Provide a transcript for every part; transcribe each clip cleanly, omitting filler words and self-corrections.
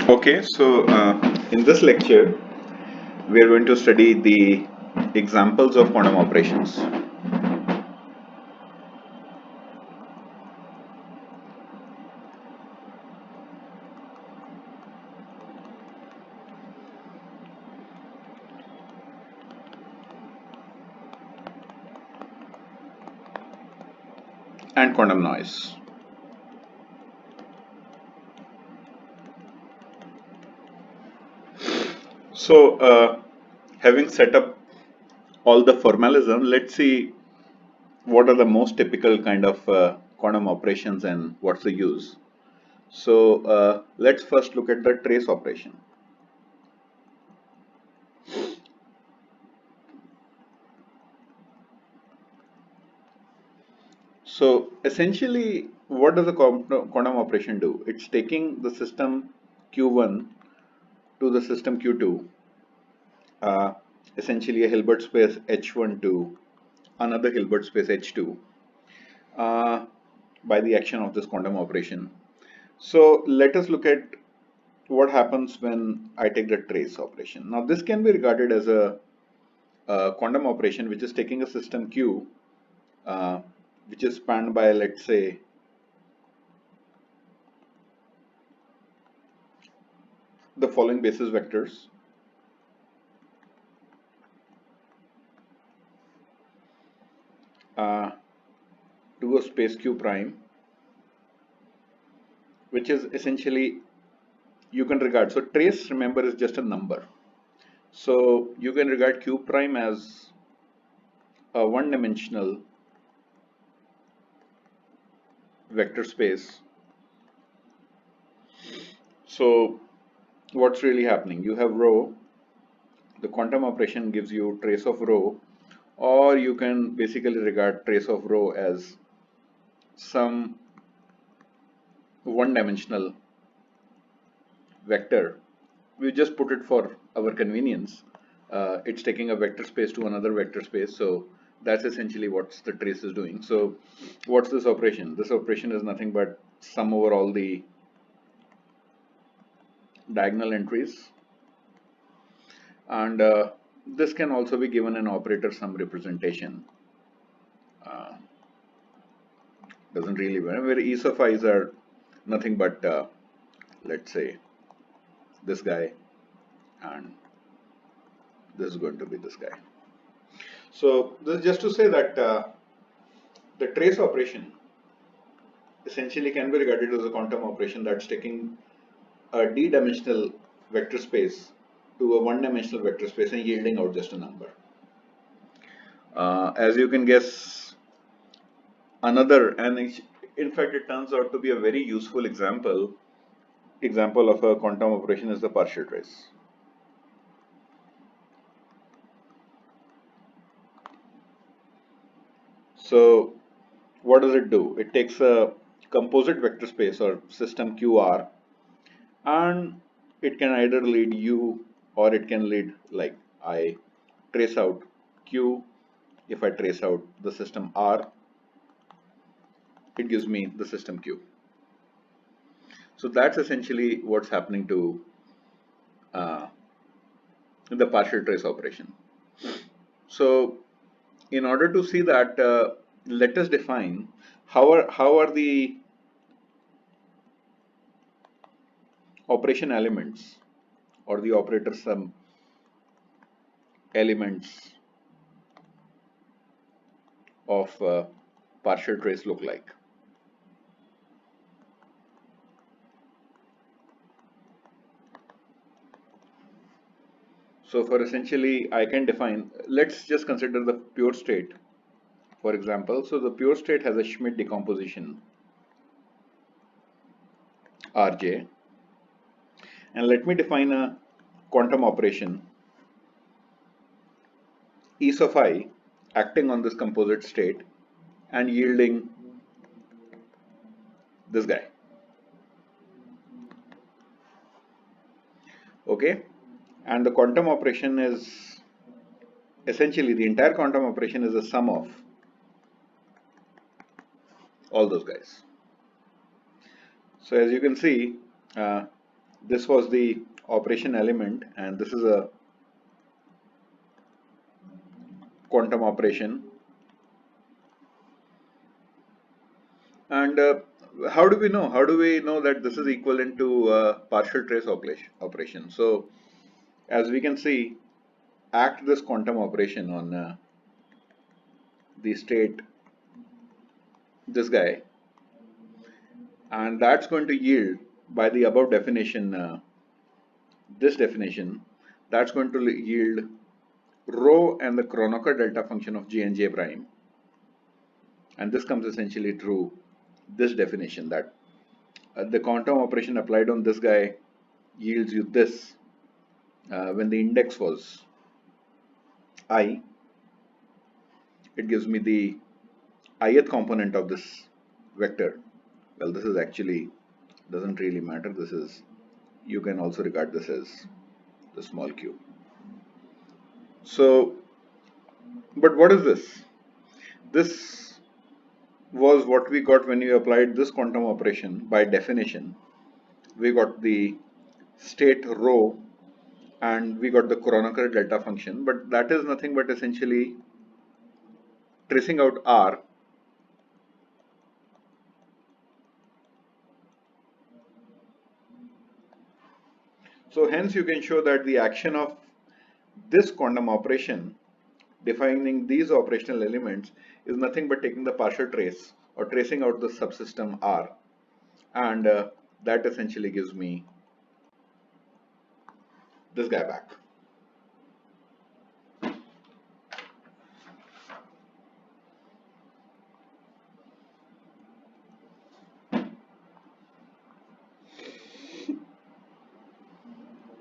Okay, so in this lecture, we are going to study the examples of quantum operations. And quantum noise. So, having set up all the formalism, let's see what are the most typical kind of quantum operations and what's the use. So, let's first look at the trace operation. So, essentially, what does a quantum operation do? It's taking the system Q1 to the system Q2, uh, essentially a Hilbert space H1 to another Hilbert space H2 uh, by the action of this quantum operation. So let us look at what happens when I take the trace operation. Now this can be regarded as a quantum operation which is taking a system Q uh, which is spanned by, let's say, the following basis vectors. Uh, to a space Q prime, which is essentially you can regard. So trace, remember, is just a number. So you can regard Q prime as a one-dimensional vector space. So what's really happening? You have rho, the quantum operation gives you trace of rho, or you can basically regard trace of rho as some one-dimensional vector. We just put it for our convenience. It's taking a vector space to another vector space, so that's essentially what the trace is doing. So what's this operation? This operation is nothing but sum over all the diagonal entries, and this can also be given an operator sum representation. Doesn't really matter, where e sub i's are nothing but let's say this guy, and this is going to be this guy. So this is just to say that the trace operation essentially can be regarded as a quantum operation that's taking a d-dimensional vector space to a one-dimensional vector space and yielding out just a number. As you can guess, another, and in fact it turns out to be a very useful example of a quantum operation is the partial trace. So what does it do? It takes a composite vector space or system QR, and it can either lead U or it can lead, like, I trace out Q. If I trace out the system R, it gives me the system Q. So that's essentially what's happening to the partial trace operation. So in order to see that, let us define how are the operation elements or the operator sum elements of partial trace look like. So for essentially, I can define, let's just consider the pure state, for example. So the pure state has a Schmidt decomposition Rj, and let me define a quantum operation E sub I acting on this composite state and yielding this guy. Okay, and the quantum operation is essentially, the entire quantum operation is a sum of all those guys. So as you can see, this was the operation element, and this is a quantum operation. And how do we know? How do we know that this is equivalent to partial trace operation? So as we can see, act this quantum operation on the state, this guy, and that's going to yield by the above definition, this definition, that's going to yield rho and the Kronecker delta function of J and J prime. And this comes essentially through this definition, that the quantum operation applied on this guy yields you this when the index was I. It gives me the ith component of this vector. Well, this is actually doesn't really matter. This is, you can also regard this as the small q. So, but what is this? This was what we got when you applied this quantum operation. By definition, we got the state rho and we got the Kronecker delta function, but that is nothing but essentially tracing out R. So hence you can show that the action of this quantum operation defining these operational elements is nothing but taking the partial trace or tracing out the subsystem R, and that essentially gives me this guy back.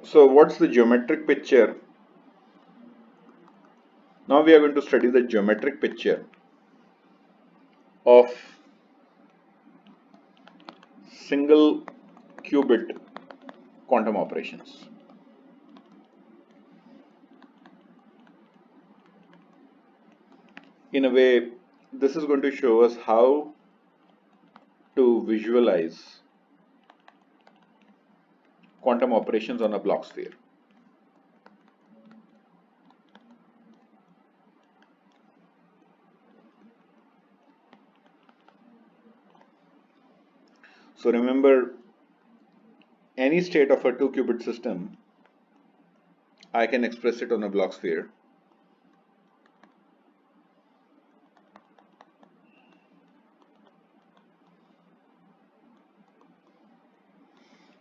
So what's the geometric picture? Now we are going to study the geometric picture of single qubit quantum operations. In a way, this is going to show us how to visualize quantum operations on a Bloch sphere. So remember, any state of a 2-qubit system, I can express it on a Bloch sphere.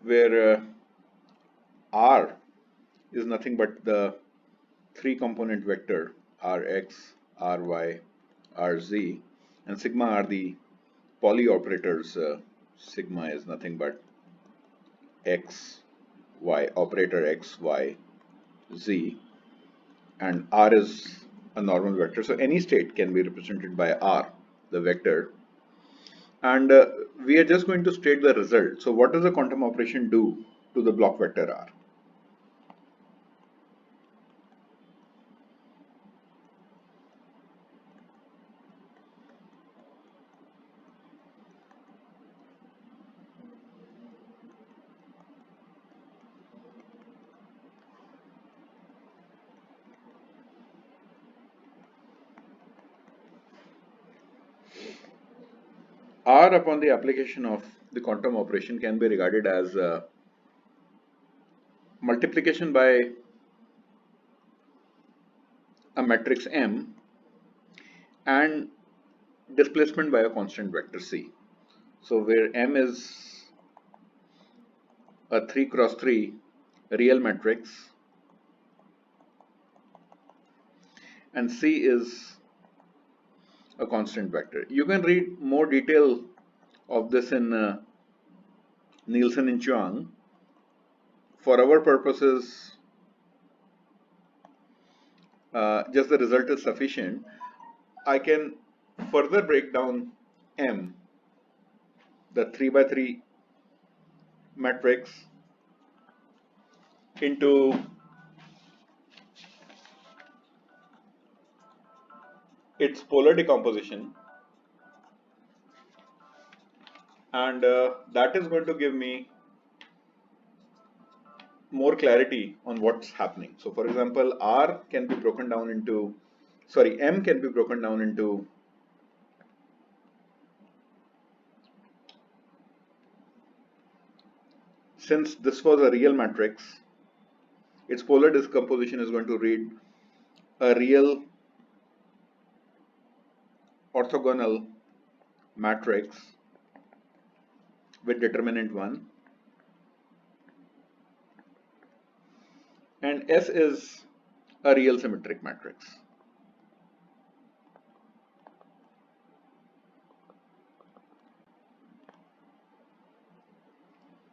Where R is nothing but the 3-component vector Rx, Ry, Rz, and sigma are the Pauli operators. Sigma is nothing but x, y, operator x, y, z, and R is a normal vector. So any state can be represented by R, the vector. And we are just going to state the result. So what does the quantum operation do to the Bloch vector R? R upon the application of the quantum operation can be regarded as multiplication by a matrix M and displacement by a constant vector C. So where M is a 3 cross 3 real matrix and C is a constant vector. You can read more detail of this in Nielsen and Chuang. For our purposes, just the result is sufficient. I can further break down M, the 3 by 3 matrix, into its polar decomposition, and that is going to give me more clarity on what's happening. So for example, R can be broken down into, sorry, M can be broken down into since this was a real matrix, its polar decomposition is going to read a real orthogonal matrix with determinant 1, and S is a real symmetric matrix.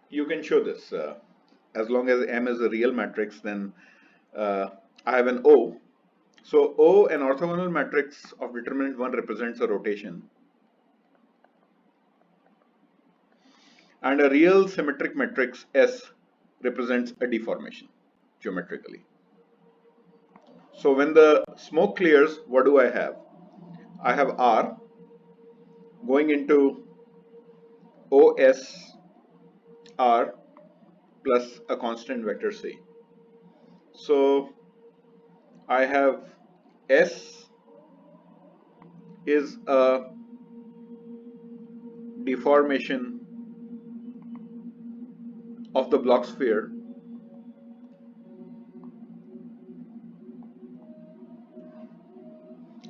You can show this. As long as M is a real matrix, then I have an O. So O, an orthogonal matrix of determinant 1, represents a rotation, and a real symmetric matrix S represents a deformation geometrically. So when the smoke clears, what do I have? I have R going into OS R plus a constant vector C. So I have S is a deformation of the Bloch sphere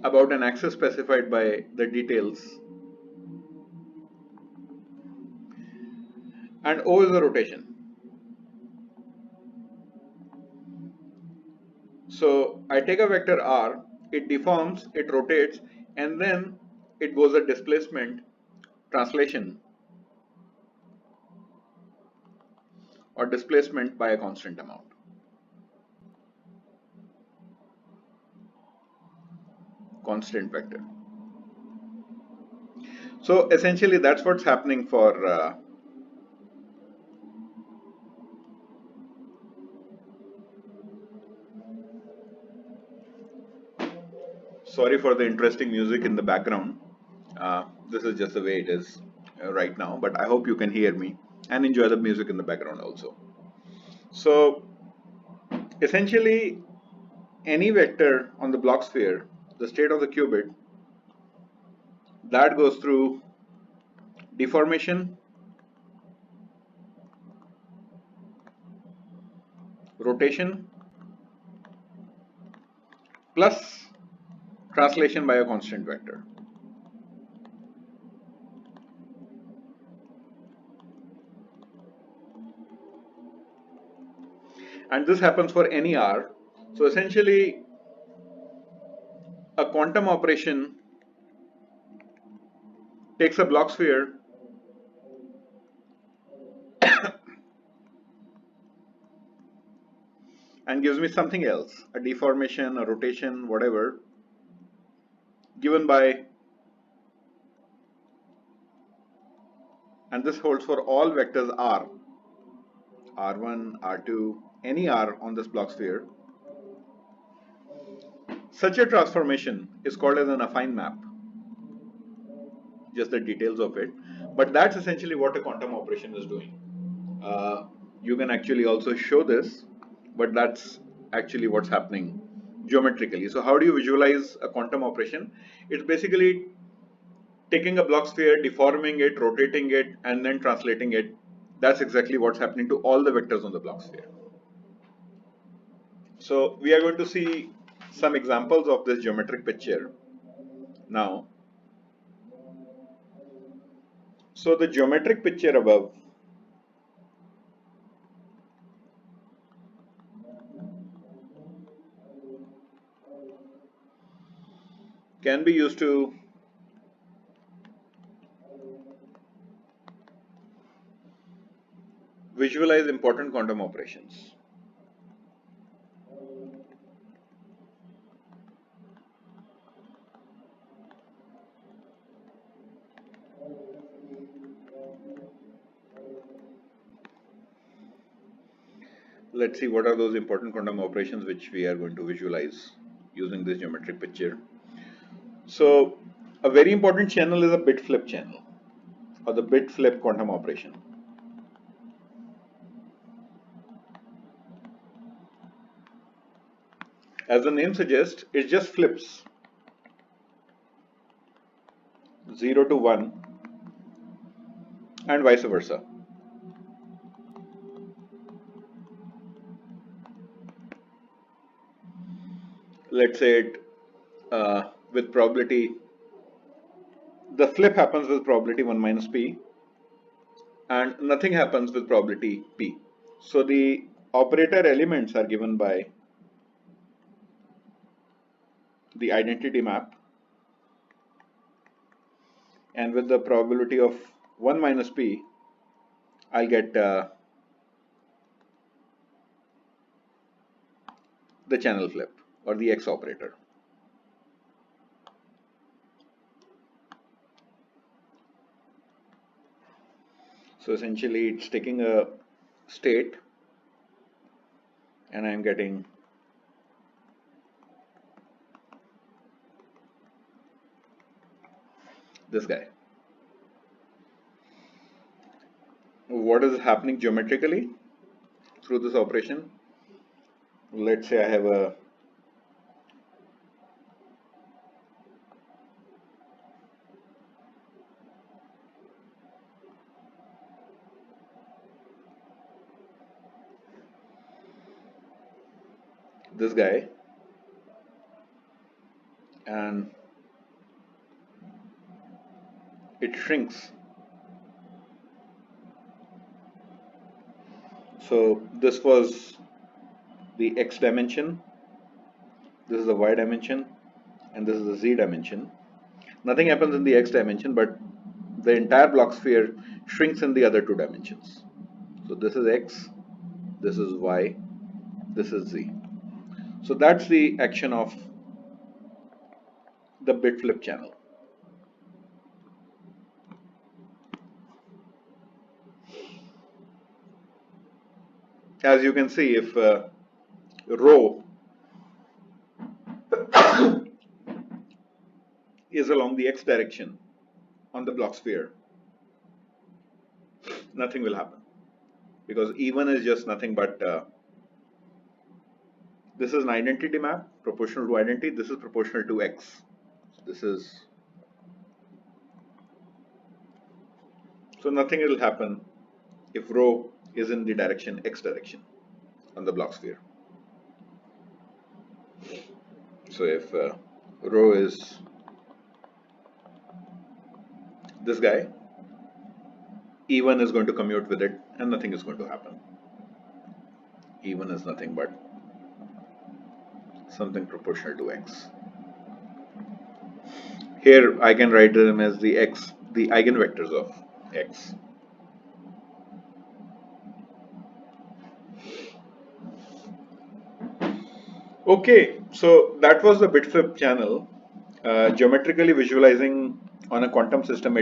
about an axis specified by the details, and O is a rotation. So I take a vector R, it deforms, it rotates, and then it goes a displacement, translation, or displacement by a constant amount. Constant vector. So essentially that's what's happening for sorry for the interesting music in the background. This is just the way it is right now, but I hope you can hear me and enjoy the music in the background also. So essentially any vector on the Bloch sphere, the state of the qubit, that goes through deformation, rotation, plus translation by a constant vector. And this happens for any R. So essentially a quantum operation takes a Bloch sphere and gives me something else, a deformation, a rotation, whatever, given by, and this holds for all vectors R, R1, R2, any R on this Bloch sphere. Such a transformation is called as an affine map, just the details of it, but that's essentially what a quantum operation is doing. You can actually also show this, but that's actually what's happening geometrically. So how do you visualize a quantum operation? It's basically taking a Bloch sphere, deforming it, rotating it, and then translating it. That's exactly what's happening to all the vectors on the Bloch sphere. So we are going to see some examples of this geometric picture now. So the geometric picture above can be used to visualize important quantum operations. Let's see what are those important quantum operations which we are going to visualize using this geometric picture. So a very important channel is a bit flip channel, or the bit flip quantum operation. As the name suggests, it just flips 0 to 1 and vice versa. Let's say it with probability, the flip happens with probability 1 minus p, and nothing happens with probability p. So the operator elements are given by the identity map, and with the probability of 1 minus p, I'll get the channel flip or the X operator. So essentially it's taking a state and I'm getting this guy. What is happening geometrically through this operation? Let's say I have a this guy, and it shrinks. So this was the X dimension, this is the Y dimension, and this is the Z dimension. Nothing happens in the X dimension, but the entire block sphere shrinks in the other two dimensions. So this is X, this is Y, this is Z. So that's the action of the bit flip channel. As you can see, if rho is along the X direction on the block sphere, nothing will happen, because E1 is just nothing but this is an identity map proportional to identity, this is proportional to X. This is, so nothing will happen if rho is in the direction X direction on the block sphere. So if rho is this guy, E1 is going to commute with it and nothing is going to happen. E1 is nothing but something proportional to X. Here I can write them as the X, the eigenvectors of X. Okay, so that was the bit flip channel. Geometrically visualizing on a quantum system,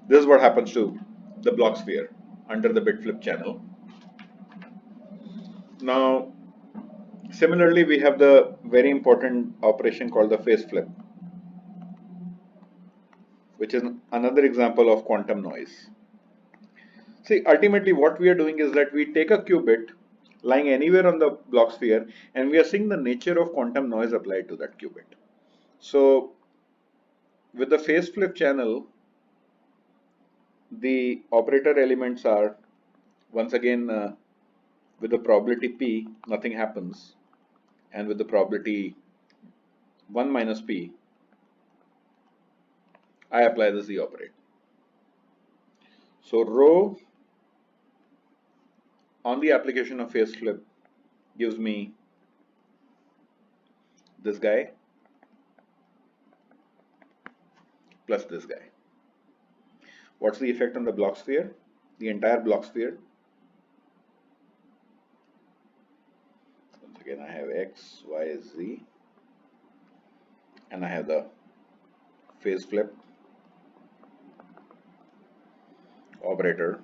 this is what happens to the block sphere under the bit flip channel. Now, similarly, we have the very important operation called the phase flip, which is another example of quantum noise. See, ultimately what we are doing is that we take a qubit lying anywhere on the block sphere and we are seeing the nature of quantum noise applied to that qubit. So with the phase flip channel, the operator elements are once again with the probability p, nothing happens, and with the probability 1 minus p, I apply the z operator. So rho on the application of phase flip gives me this guy plus this guy. What's the effect on the block sphere? The entire block sphere. Once again, I have X, Y, Z, and I have the phase flip operator.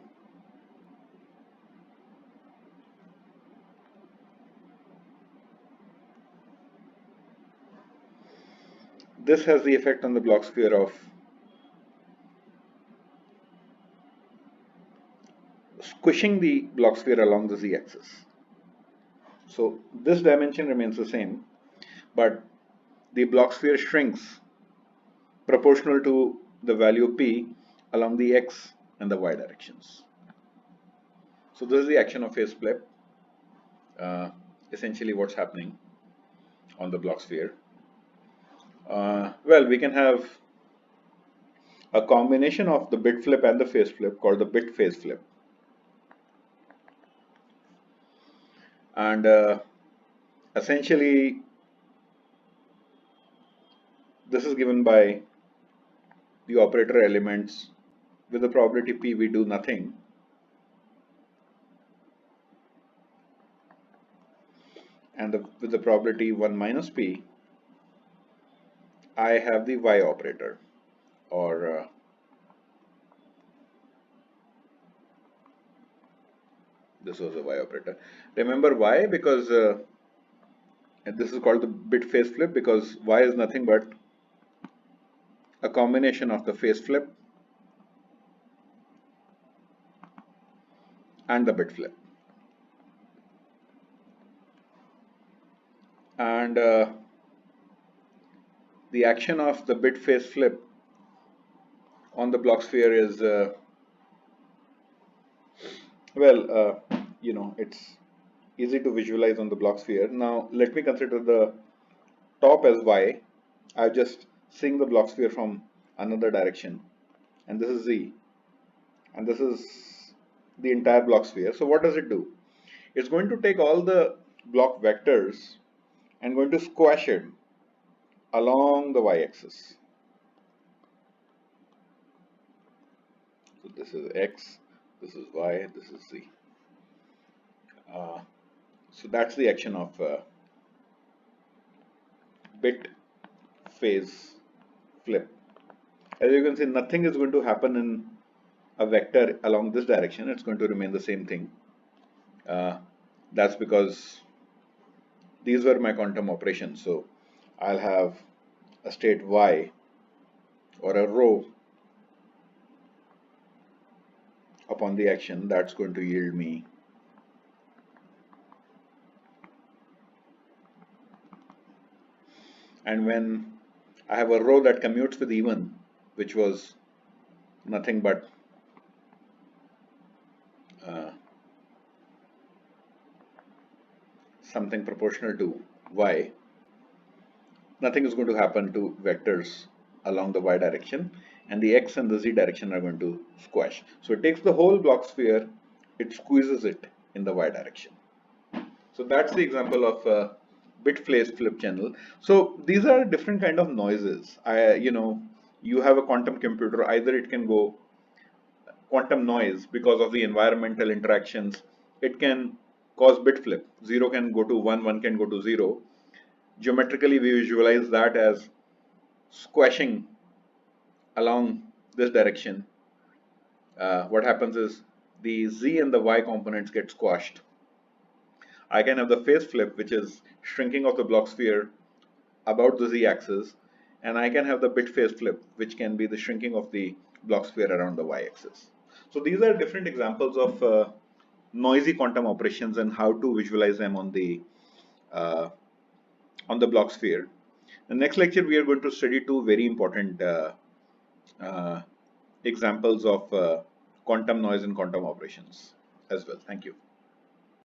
This has the effect on the block sphere of squishing the block sphere along the z-axis. So this dimension remains the same, but the block sphere shrinks proportional to the value p along the x and the y directions. So this is the action of phase flip, essentially what's happening on the block sphere. Well, we can have a combination of the bit flip and the phase flip called the bit phase flip. And essentially, this is given by the operator elements. With the probability p, we do nothing. And with the probability 1 minus p, I have the y operator, or this was a y operator. Remember why? Because this is called the bit phase flip, because y is nothing but a combination of the phase flip and the bit flip. And the action of the bit phase flip on the block sphere is, it's easy to visualize on the block sphere. Now let me consider the top as y. I'm just seeing the block sphere from another direction, and this is z, and this is the entire block sphere. So what does it do? It's going to take all the block vectors and going to squash it along the y-axis. So this is x, this is y, this is z. So that's the action of bit phase flip. As you can see, nothing is going to happen in a vector along this direction. It's going to remain the same thing. That's because these were my quantum operations. So I'll have a state y, or a row upon the action that's going to yield me and when I have a row that commutes with even, which was nothing but something proportional to y, nothing is going to happen to vectors along the y direction, and the x and the z direction are going to squash. So it takes the whole block sphere, it squeezes it in the y direction. So that's the example of bit phase flip channel. So these are different kind of noises. You have a quantum computer, either it can go quantum noise because of the environmental interactions. It can cause bit flip. 0 can go to 1, 1 can go to 0. Geometrically, we visualize that as squashing along this direction. What happens is the z and the y components get squashed. I can have the phase flip, which is shrinking of the block sphere about the z-axis, and I can have the bit phase flip, which can be the shrinking of the block sphere around the y-axis. So these are different examples of noisy quantum operations and how to visualize them on the block sphere. The next lecture we are going to study two very important examples of quantum noise and quantum operations as well. Thank you.